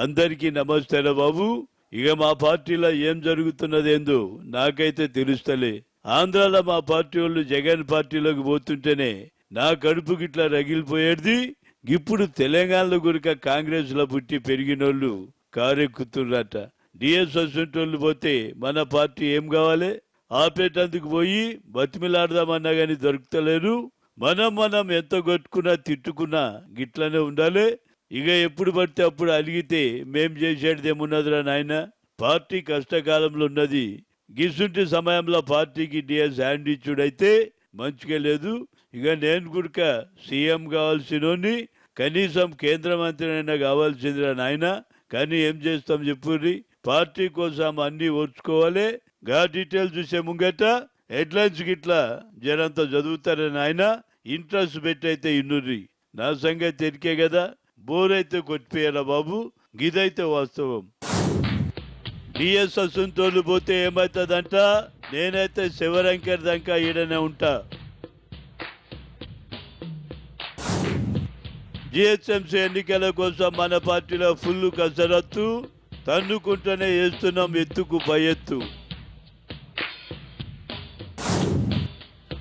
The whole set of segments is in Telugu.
అందరికీ నమస్తేరా బాబు. ఇక మా పార్టీలో ఏం జరుగుతున్నదేందో నాకైతే తెలుస్తలే. ఆంధ్రాలో మా పార్టీ వాళ్ళు జగన్ పార్టీలోకి పోతుంటేనే నా కడుపు గిట్లా రగిలిపోయేది. ఇప్పుడు తెలంగాణలో గురిక కాంగ్రెస్ లో పుట్టి పెరిగినోళ్ళు కారెక్కుతున్నట. డిఎస్ వస్తుంటోళ్ళు పోతే మన పార్టీ ఏం కావాలి? ఆపేటందుకు పోయి బతిమిలాడదామన్నా గాని దొరుకుతలేరు. మనం ఎంత కొట్టుకున్నా తిట్టుకున్నా గిట్లనే ఉండాలి. ఇక ఎప్పుడు పడితే అప్పుడు అలిగితే మేం చేసేది ఏమున్నదిరా నాయన. పార్టీ కష్టకాలంలో ఉన్నది. గిసుంటి సమయంలో పార్టీకి డిఎస్ హ్యాండ్ ఇచ్చుడైతే మంచిగా లేదు. ఇక నేను కూడా సీఎం కావాల్సినోని, కనీసం కేంద్ర మంత్రి అయినా కావాల్సిందిరా నాయన. కానీ ఏం చేస్తాం చెప్పుర్రి. పార్టీ కోసం అన్ని ఓర్చుకోవాలి. గా డీటెయిల్స్ చూసే ముంగట హెడ్లైన్స్ గిట్లా జనంతా చదువుతారని ఆయన ఇంట్రెస్ట్ పెట్టి అయితే ఇన్నుర్రి. నా సంగతి ఎరికే కదా. బోర్ అయితే కొట్టిపోయారా బాబు. గిదైతే వాస్తవం. డిఎస్ అసంతోళ్ళు పోతే ఏమవుతుందంట? నేనైతే శివరంకర్ దాకా ఈడనే ఉంటా. జిహెచ్ఎంసీ ఎన్నికల కోసం మన పార్టీలో ఫుల్ కసరత్తు. తన్నుకుంటూనే వేస్తున్నాం ఎత్తుకు పై ఎత్తు.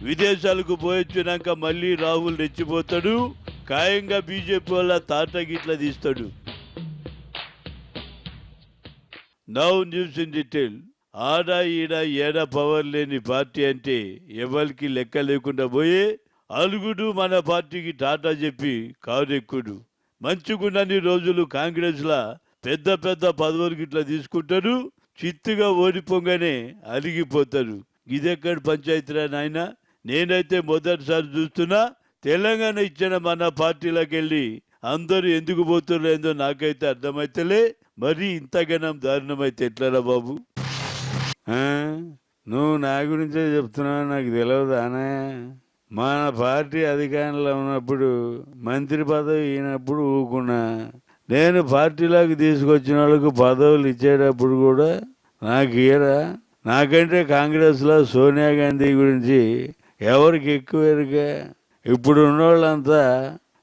విదేశాలకు పోయొచ్చినాక మళ్ళీ రాహుల్ రెచ్చిపోతాడు. ఖాయంగా బీజేపీ వల్ల తాట గిట్ల తీస్తాడు. Now news in detail. ఆడ ఈడ ఏడ పవర్ లేని పార్టీ అంటే ఎవరికి లెక్క లేకుండా పోయే అలుగుడు మన పార్టీకి టాటా చెప్పి కారెక్కుడు. మంచుకున్నన్ని రోజులు కాంగ్రెస్ లా పెద్ద పెద్ద పదవులు గిట్లా తీసుకుంటారు. చిత్తుగా ఓడిపోగానే అలిగిపోతారు. ఇదెక్కడ పంచాయతీరా నాయన. నేనైతే మొదటిసారి చూస్తున్నా. తెలంగాణ ఇచ్చిన మన పార్టీలోకి వెళ్ళి అందరూ ఎందుకు పోతుర్లేందో నాకైతే అర్థమైతలే. మరి ఇంతగానం దారుణమైతే ఎట్లరా బాబు? నువ్వు నా గురించే చెప్తున్నావు, నాకు తెలియదానే. మన పార్టీ అధికారంలో ఉన్నప్పుడు మంత్రి పదవి ఇచ్చినప్పుడు ఊకున్నా. నేను పార్టీలోకి తీసుకొచ్చిన వాళ్ళకు పదవులు ఇచ్చేటప్పుడు కూడా నాకు ఇయ్యరా? నాకంటే కాంగ్రెస్లో సోనియా గాంధీ గురించి ఎవరికి ఎక్కువ ఎరుక? ఇప్పుడు ఉన్నోళ్ళంతా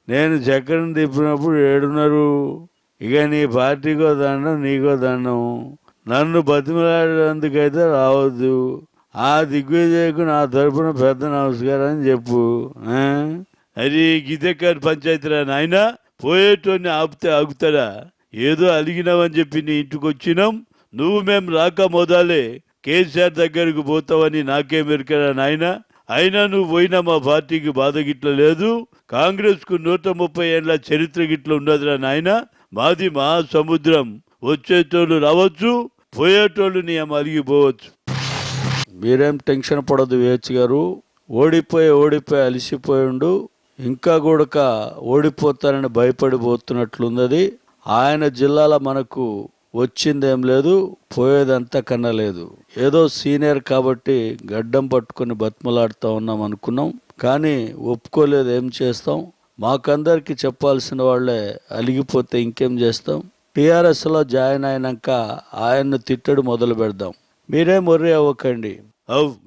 నేను చక్రం తిప్పినప్పుడు ఏడున్నారు. ఇక నీ పార్టీకో దండం, నీకో దండం. నన్ను బతిమలాడేందుకైతే రావద్దు. ఆ దిగ్విజయకు నా తరపున పెద్ద నమస్కారం అని చెప్పు. అది గిదెక్కర్ పంచాయతీరా నాయన. పోయేటోని ఆపితే ఆగుతాడా? ఏదో అలిగినావని చెప్పి నీ ఇంటికి వచ్చినాం. నువ్వు మేము రాక మొదలే కేసీఆర్ దగ్గరకు పోతావని నాకేం ఎరకరా నాయన. అయినా నువ్వు పోయినా మా పార్టీకి బాధ గిట్ల లేదు. కాంగ్రెస్ కు 130 ఏళ్ల చరిత్ర గిట్ల ఉండదురా నాయన. మాది మహాసముద్రం. వచ్చేటోళ్ళు రావచ్చు, పోయేటోళ్ళు నీ అలిగిపోవచ్చు. మీరేం టెన్షన్ పడదు వేచ్ గారు. ఓడిపోయి అలిసిపోయిండు. ఇంకా కూడా ఓడిపోతారని భయపడిపోతున్నట్లున్నది. ఆయన జిల్లాలో మనకు వచ్చిందేం లేదు, పోయేదంతా కన్నలేదు. ఏదో సీనియర్ కాబట్టి గడ్డం పట్టుకుని బతిమలాడుతూ ఉన్నాం అనుకున్నాం. కానీ ఒప్పుకోలేదు. ఏం చేస్తాం? మాకందరికి చెప్పాల్సిన వాళ్ళే అలిగిపోతే ఇంకేం చేస్తాం? టీఆర్ఎస్లో జాయిన్ అయినాక ఆయన్ను తిట్టడు మొదలు పెడదాం. మీరేం worry అవ్వకండి.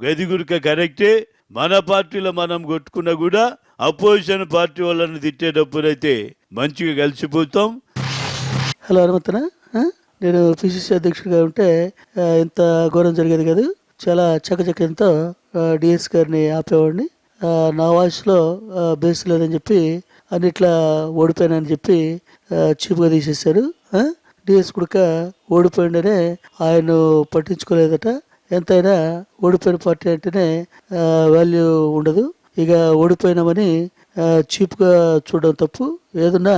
గది గురిక కరెక్టే. మన పార్టీలో మనం కొట్టుకున్నా కూడా అపోజిషన్ పార్టీ వాళ్ళని తిట్టేటప్పుడైతే మంచిగా కలిసిపోతాం. హలో హనుమంతనా, నేను పిసిసి అధ్యక్షుడిగా ఉంటే ఇంత ఘోరం జరిగేది కాదు. చాలా చకచక్యంతో డిఎస్ గారిని ఆపేవాడిని. నా వాయిస్లో బేస్ లేదని చెప్పి అన్నిట్లా ఓడిపోయానని చెప్పి చీప్గా తీసేశారు. డిఎస్ కూడా ఓడిపోయిందనే ఆయన పట్టించుకోలేదట. ఎంతైనా ఓడిపోయిన పార్టీ అంటేనే వాల్యూ ఉండదు. ఇక ఓడిపోయినామని చీప్గా చూడడం తప్పు. ఏదన్నా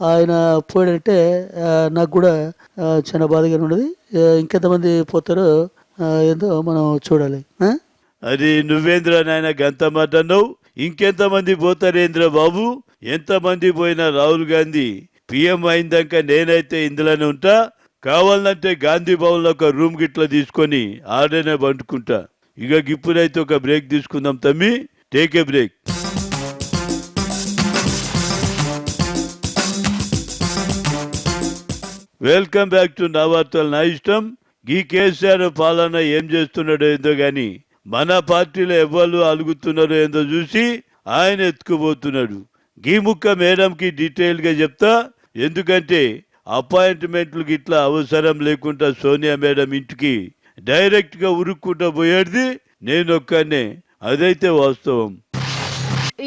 ఆయన పోయాడంటే నాకు కూడా చాలా బాధగా ఉన్నది. ఇంకెంతమంది పోతారో ఏందో మనం చూడాలి. అది నువ్వేంద్ర నాయన గంత మాట అన్నావు. ఇంకెంతమంది పోతారేంద్ర బాబు? ఎంతమంది పోయినా రాహుల్ గాంధీ పిఎం అయిందాక నేనైతే ఇందులోనే ఉంటా. కావాలంటే గాంధీ భవన్లో ఒక రూమ్ గిట్లా తీసుకొని ఆడనే పండుకుంటా. ఇక ఇప్పుడైతే ఒక బ్రేక్ తీసుకుందాం తమ్మి. Take a break. Welcome back to నా వార్తలు నా ఇష్టం. ఈ కేసీఆర్ పాలన ఏం చేస్తున్నాడో ఏందో గాని మన పార్టీలో ఎవరు అలుగుతున్నారో ఏందో చూసి ఆయన ఎత్తుకుపోతున్నాడు. గీ ముక్క మేడంకి డీటెయిల్ గా చెప్తా. ఎందుకంటే అపాయింట్మెంట్లు గిట్లా అవసరం లేకుండా సోనియా మేడం ఇంటికి డైరెక్ట్ గా ఉరుక్కుంటూ పోయేది నేను ఒక్కనే. అదైతే వాస్తవం.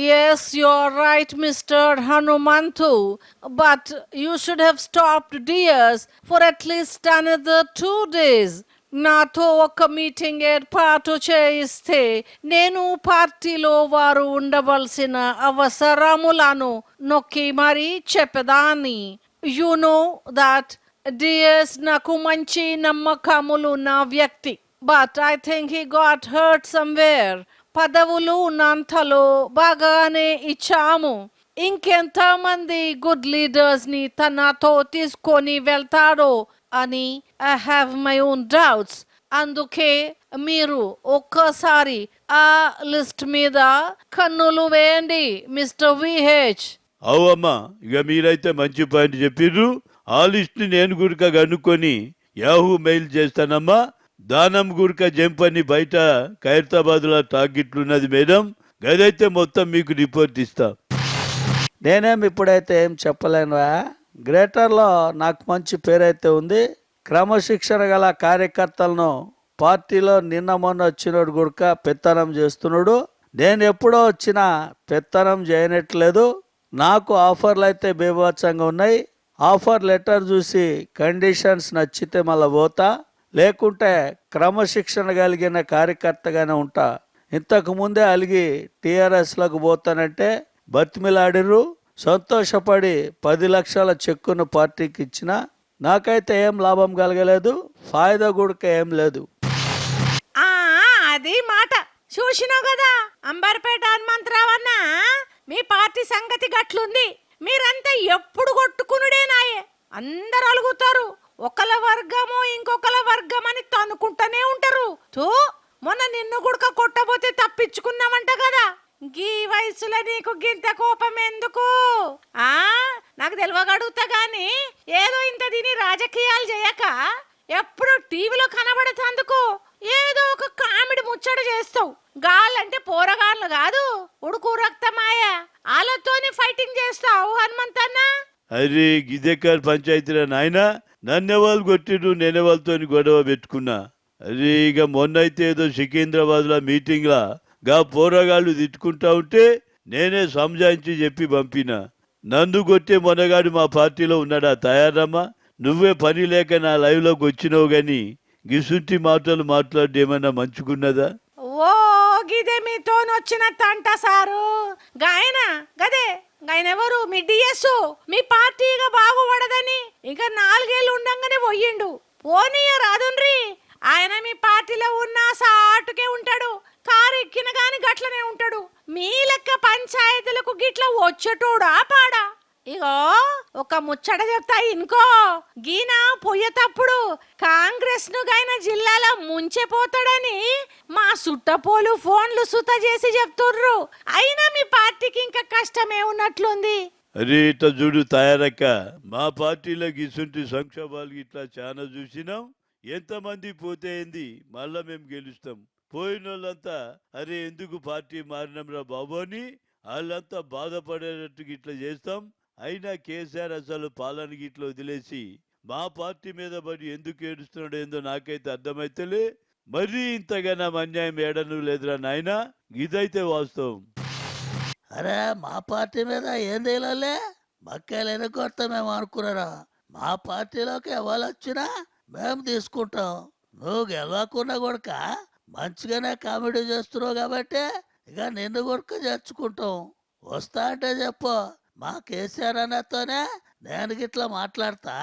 Yes, you're right, Mr. Hanumantu. But you should have stopped Diaz for at least another 2 days. నాతో ఒక మీటింగ్ ఏర్పాటు చేయిస్తే నేను పార్టీలో వారు ఉండవలసిన అవసరములను నొక్కి మరీ చెప్పదాన్ని. యు నో దట్ డిఎస్ నాకు మంచి నమ్మకములు నా వ్యక్తి. But I think he got hurt somewhere. పదవులు ఉన్నంతలో బాగానే ఇచ్చాము. ఇంకెంతమంది గుడ్ లీడర్స్ ని తనతో తీసుకొని వెళ్తాడో అని I have my own doubts. అందుకే మీరు ఒక్కసారి ఆ లిస్ట్ మీద కన్నులు వేయండి మిస్టర్ విహెచ్. అవమ్మా, ఇక మీరైతే మంచి పాయింట్ చెప్పిర్రు. ఆ లిస్ట్ నేను గురిక కనుక్కొని యాహూ మెయిల్ చేస్తానమ్మా. దానం గురిక జంపని బయట ఖైరతాబాద్ లో టార్గెట్లున్నది మేడం. గదైతే మొత్తం మీకు రిపోర్ట్ ఇస్తా. నేనేం ఇప్పుడైతే ఏం చెప్పలేనువా. గ్రేటర్లో నాకు మంచి పేరైతే ఉంది. క్రమశిక్షణ గల కార్యకర్తలను పార్టీలో నిన్న మొన్న వచ్చినోడు గుడక పెత్తనం చేస్తున్నాడు. నేను ఎప్పుడో వచ్చినా పెత్తనం చేయనట్లేదు. నాకు ఆఫర్లు అయితే బీభత్సంగా ఉన్నాయి. ఆఫర్ లెటర్ చూసి కండిషన్స్ నచ్చితే మళ్ళీ పోతా, లేకుంటే క్రమశిక్షణ కలిగిన కార్యకర్తగానే ఉంటా. ఇంతకు ముందే అలిగి టీఆర్ఎస్లకు పోతానంటే బతిమిలాడిర్రు. సంతోషపడి 10 లక్షల చెక్కును పార్టీకి ఇచ్చిన. నాకైతే ఏం లాభం కలగలేదు, ఫాయిదా కూడా ఏం లేదు. అది మాట చూసినావు కదా అంబర్పేట హనుమంతరావన్న, మీ పార్టీ సంగతి గట్లుంది. మీరంతా ఎప్పుడు కొట్టుకునుడేనాయే. అందరు అలుగుతారు, ఒకల వర్గము ఇంకొకల వర్గం అని తనుకుంటూనే ఉంటారు. మొన్న నిన్ను గుడక కొట్టబోతే తప్పించుకున్నావంట కదా. గీ వయసులో నీకు గింత కోపం ఎందుకు? నాకు తెలియగడుగుతా గాని ఏదో ఇంత దీని రాజకీయాలు చేయక ఎప్పుడు టీవీలో కనబడేందుకు ఏదో ఒక కామెడీ ముచ్చట చేస్తావు. గాళ్ళంటే పోరగాళ్ళు కాదు, ఉడుకు రక్తమాయ. వాళ్ళతోని ఫైటింగ్ చేస్తావు హనుమంతన్న. అరే గిదేకర్ పంచాయతీరా నాయన, నన్నెవాళ్ళు కొట్టిరు, నేనే వాళ్ళతో గొడవ పెట్టుకున్నా. అరే ఇక మొన్న అయితే ఏదో సికింద్రాబాద్ లో మీటింగ్ లా గా పోరగాళ్ళు తిట్టుకుంటా ఉంటే నేనే సంజాయించి చెప్పి పంపిన. నన్ను కొట్టే మొనగాడు మా పార్టీలో ఉన్నాడా తయారమ్మా? నువ్వే పని లేక నా లైవ్ లోకి వచ్చినావు గాని గిసుంటి మాటలు మాట్లాడేమన్నా మంచుకున్నదా? ఓ గిదే మీతోనొచ్చిన తంట సారు. గాయన గదే గాయనెవరు? మీ డిఎస్ మీ పార్టీగా బాగుపడదని ఇంకా 4 ఏళ్ళు ఉండంగానే పోయిండు. పోనీయ రాదుండ్రి. ఆయన మీ పార్టీలో ఉన్న సాటుకే ఉంటాడు, కారు ఎక్కిన గాని గట్లనే ఉంటాడు. మీ లెక్క పంచాయతీలకు గిట్ల వచ్చేటోడా పాడా? ఇగో ఒక ముచ్చట చెప్తా ఇనుకో. గీన పోయేటప్పుడు కాంగ్రెస్ ను గైన జిల్లాలో ముంచెపోతాడని మా సుట్టపోలు ఫోన్లు సుత చేసి చెప్తుర్రు. అయినా మీ పార్టీకి ఇంకా కష్టమే ఉన్నట్లుంది. అరే ఇట్లా చూడు తయారక్క, మా పార్టీలో గిసుంటి సంక్షోభాలు ఇట్లా చాలా చూసినాం. ఎంతమంది పోతే ఏంది, మళ్ళా మేము గెలుస్తాం. పోయిన వాళ్ళంతా అరే ఎందుకు పార్టీ మారినంరా బాబు అని వాళ్ళంతా బాధపడేటట్టు ఇట్లా చేస్తాం. అయినా కేసీఆర్ అసలు పాలన గిట్లా వదిలేసి మా పార్టీ మీద పడి ఎందుకు ఏడుస్తున్నాడు ఏందో నాకైతే అర్థమైతలే. మరీ ఇంతగానా అన్యాయం ఏడను లేదురా నాయన, ఇదైతే వాస్తవం. అరే మా పార్టీ మీద ఏం తెలియలే, మక్కాయలు ఎన్నుకొడతామేమో అనుకున్నారా? మా పార్టీలోకి ఎవరు వచ్చినా మేము తీసుకుంటాం. నువ్వు గెలవకుండా కొడుక మంచిగానే కామెడీ చేస్తున్నావు కాబట్టి ఇక నిన్ను కొడుక చేర్చుకుంటాం. వస్తా అంటే చెప్పు, మా కేసీఆర్ అన్నతోనే నేను గిట్లా మాట్లాడతా.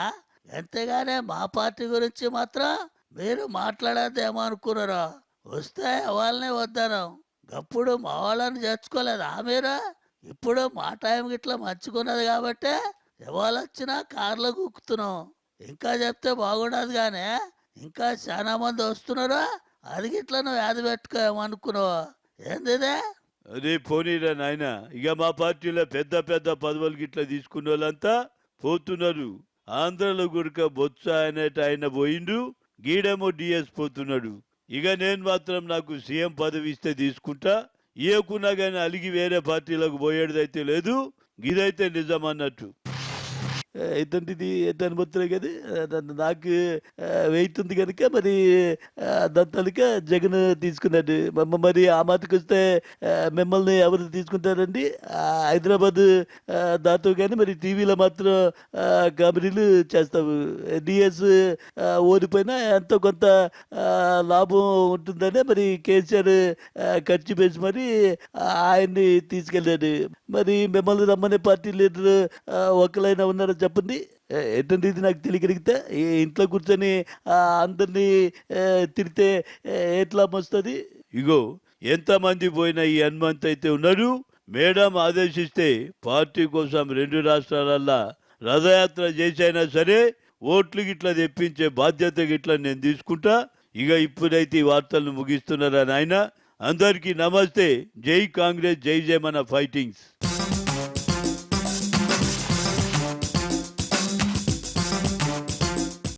అంతేగానే మా పార్టీ గురించి మాత్రం మీరు మాట్లాడేదేమో అనుకున్నారా? వస్తే వాళ్ళని వద్దాను. అప్పుడు మా వాళ్ళని చేర్చుకోలేదా మీరు? ఇప్పుడు మా టైం గిట్లా మంచుకున్నది కాబట్టి ఎవరు వచ్చినా కార్లో కుక్కుతున్నాం. ఇంకా చెప్తే బాగుండదు కానీ ఇంకా చాలా మంది వస్తున్నారు. అది గిట్లా నువ్వు యాది పెట్టుకోమనుకున్నావు ఏందిదే? అదే పోనీరా నాయన, ఇక మా పార్టీలో పెద్ద పెద్ద పదవులు గిట్లా తీసుకున్న వాళ్ళంతా పోతున్నారు. ఆంధ్రలో గురిక బొత్స అనేట ఆయన పోయిండు, గీడేమో డిఎస్ పోతున్నాడు. ఇక నేను మాత్రం నాకు సీఎం పదవి ఇస్తే తీసుకుంటా. ఇవ్వకున్నా కానీ అలిగి వేరే పార్టీలకు పోయేదైతే లేదు. ఇదైతే నిజం అన్నట్టు. ఏంటంటే ఏంటి అనుమతులే కదా నాకు వెయిట్ ఉంది కనుక మరి దాని తలక జగన్ తీసుకున్నాడు. మరి ఆ మాటకు వస్తే మిమ్మల్ని ఎవరు తీసుకుంటారండి? హైదరాబాద్ దాంతో కానీ మరి టీవీలో మాత్రం కామెడీలు చేస్తావు. డిఎస్ ఓడిపోయినా ఎంతో కొంత లాభం ఉంటుందనే మరి కేసీఆర్ ఖర్చు పెంచి మరి ఆయన్ని తీసుకెళ్ళాడు. మరి మిమ్మల్ని రమ్మనే పార్టీ లీడర్ ఒకరైనా ఉన్నారో చెప్పండి. ఏంటంటే ఇది నాకు తెలియగలిగితే ఇంట్లో కూర్చొని అందరినీ తిడితే ఎట్లా వస్తుంది? ఇగో ఎంతమంది పోయిన ఈ హనుమంత్ అయితే ఉన్నాడు. మేడం ఆదేశిస్తే పార్టీ కోసం 2 రాష్ట్రాలల్లా రథయాత్ర చేసైనా సరే ఓట్లు గిట్లా తెప్పించే బాధ్యత గిట్లా నేను తీసుకుంటా. ఇక ఇప్పుడైతే ఈ వార్తలను ముగిస్తున్నారా నాయన. అందరికీ నమస్తే. జై కాంగ్రెస్, జై జై మన ఫైటింగ్స్.